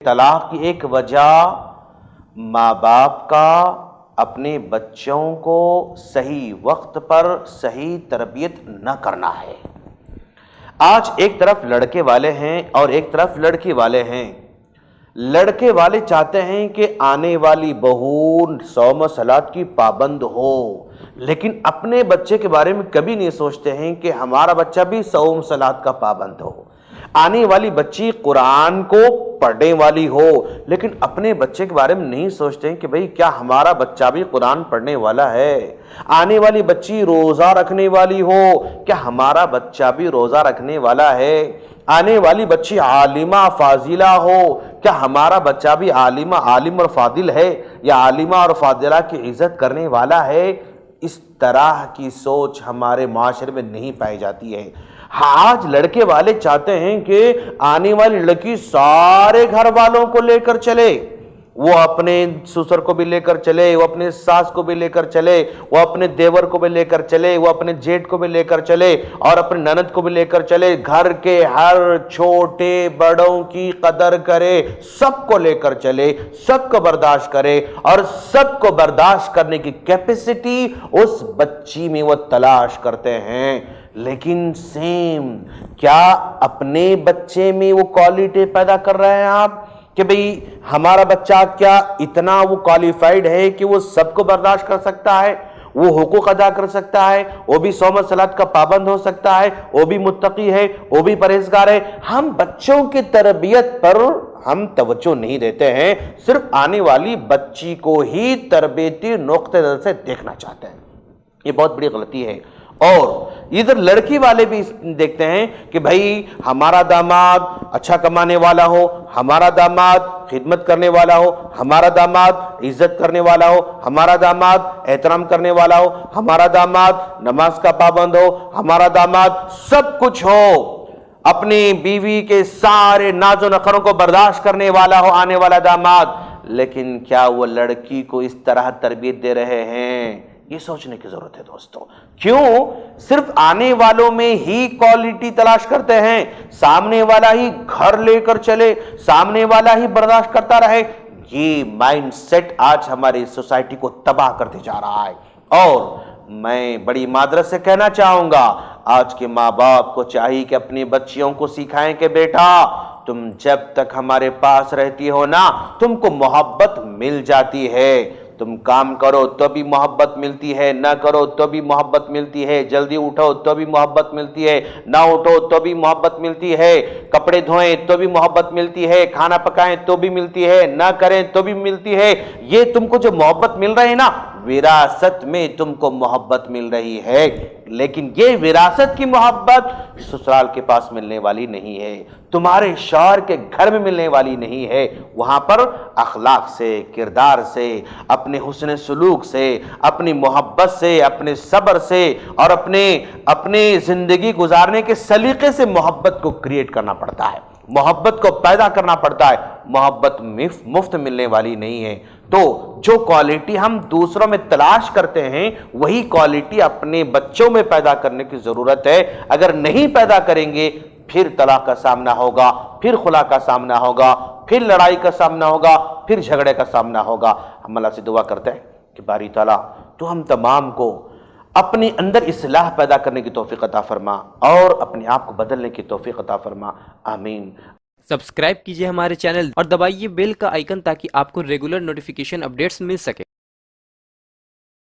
طلاق کی ایک وجہ ماں باپ کا اپنے بچوں کو صحیح وقت پر صحیح تربیت نہ کرنا ہے۔ آج ایک طرف لڑکے والے ہیں اور ایک طرف لڑکی والے ہیں۔ لڑکے والے چاہتے ہیں کہ آنے والی بہو صوم و صلات کی پابند ہو، لیکن اپنے بچے کے بارے میں کبھی نہیں سوچتے ہیں کہ ہمارا بچہ بھی صوم صلات کا پابند ہو۔ آنے والی بچی قرآن کو پڑھنے والی ہو، لیکن اپنے بچے کے بارے میں نہیں سوچتے ہیں کہ بھئی کیا ہمارا بچہ بھی قرآن پڑھنے والا ہے۔ آنے والی بچی روزہ رکھنے والی ہو، کیا ہمارا بچہ بھی روزہ رکھنے والا ہے۔ آنے والی بچی عالمہ فاضلہ ہو، کیا ہمارا بچہ بھی عالم اور فاضل ہے یا عالمہ اور فاضلہ کی عزت کرنے والا ہے۔ اس طرح کی سوچ ہمارے معاشرے میں نہیں پائی جاتی ہے۔ آج لڑکے والے چاہتے ہیں کہ آنے والی لڑکی سارے گھر والوں کو لے کر چلے، وہ اپنے سسر کو بھی لے کر چلے، وہ اپنے ساس کو بھی لے کر چلے، وہ اپنے دیور کو بھی لے کر چلے، وہ اپنے جیٹ کو بھی لے کر چلے اور اپنے نند کو بھی لے کر چلے، گھر کے ہر چھوٹے بڑوں کی قدر کرے، سب کو لے کر چلے، سب کو برداشت کرے، اور سب کو برداشت کرنے کی کیپیسٹی اس بچی میں وہ تلاش کرتے ہیں۔ لیکن کیا اپنے بچے میں وہ کوالٹی پیدا کر رہے ہیں آپ کہ بھئی ہمارا بچہ کیا اتنا وہ کوالیفائیڈ ہے کہ وہ سب کو برداشت کر سکتا ہے، وہ حقوق ادا کر سکتا ہے، وہ بھی صوم و صلات کا پابند ہو سکتا ہے، وہ بھی متقی ہے، وہ بھی پرہیزگار ہے۔ ہم بچوں کی تربیت پر ہم توجہ نہیں دیتے ہیں، صرف آنے والی بچی کو ہی تربیتی نقطہ نظر سے دیکھنا چاہتے ہیں۔ یہ بہت بڑی غلطی ہے۔ اور ادھر لڑکی والے بھی دیکھتے ہیں کہ بھائی ہمارا داماد اچھا کمانے والا ہو، ہمارا داماد خدمت کرنے والا ہو، ہمارا داماد عزت کرنے والا ہو، ہمارا داماد احترام کرنے والا ہو، ہمارا داماد نماز کا پابند ہو، ہمارا داماد سب کچھ ہو، اپنی بیوی کے سارے ناز و نخروں کو برداشت کرنے والا ہو آنے والا داماد۔ لیکن کیا وہ لڑکی کو اس طرح تربیت دے رہے ہیں؟ یہ سوچنے کی ضرورت ہے دوستو۔ کیوں صرف آنے والوں میں ہی کوالٹی تلاش کرتے ہیں؟ سامنے والا ہی گھر لے کر چلے، سامنے والا ہی برداشت کرتا رہے۔ یہ مائنڈ سیٹ آج ہماری سوسائٹی کو تباہ کرتے جا رہا ہے۔ اور میں بڑی معذرت سے کہنا چاہوں گا، آج کے ماں باپ کو چاہیے کہ اپنی بچیوں کو سکھائیں کہ بیٹا تم جب تک ہمارے پاس رہتی ہو نا، تم کو محبت مل جاتی ہے۔ تم کام کرو تو بھی محبت ملتی ہے، نہ کرو تو بھی محبت ملتی ہے، جلدی اٹھو تو بھی محبت ملتی ہے، نہ اٹھو تو بھی محبت ملتی ہے، کپڑے دھوئیں تو بھی محبت ملتی ہے، کھانا پکائیں تو بھی ملتی ہے، نہ کریں تو بھی ملتی ہے۔ یہ تم کو جو محبت مل رہی ہے نا، وراثت میں تم کو محبت مل رہی ہے، لیکن یہ وراثت کی محبت سسرال کے پاس ملنے والی نہیں ہے، تمہارے شوہر کے گھر میں ملنے والی نہیں ہے۔ وہاں پر اخلاق سے، کردار سے، اپنے حسن سلوک سے، اپنی محبت سے، اپنے صبر سے اور اپنے زندگی گزارنے کے سلیقے سے محبت کو کریٹ کرنا پڑتا ہے، محبت کو پیدا کرنا پڑتا ہے۔ محبت مفت ملنے والی نہیں ہے۔ تو جو کوالٹی ہم دوسروں میں تلاش کرتے ہیں، وہی کوالٹی اپنے بچوں میں پیدا کرنے کی ضرورت ہے۔ اگر نہیں پیدا کریں گے، پھر طلاق کا سامنا ہوگا، پھر خلا کا سامنا ہوگا، پھر لڑائی کا سامنا ہوگا، پھر جھگڑے کا سامنا ہوگا۔ ہم اللہ سے دعا کرتے ہیں کہ باری تعالیٰ تو ہم تمام کو اپنے اندر اصلاح پیدا کرنے کی توفیق عطا فرما اور اپنے آپ کو بدلنے کی توفیق عطا فرما، آمین۔ سبسکرائب کیجئے ہمارے چینل اور دبائیے بیل کا آئیکن تاکہ آپ کو ریگولر نوٹیفیکیشن اپڈیٹس مل سکے۔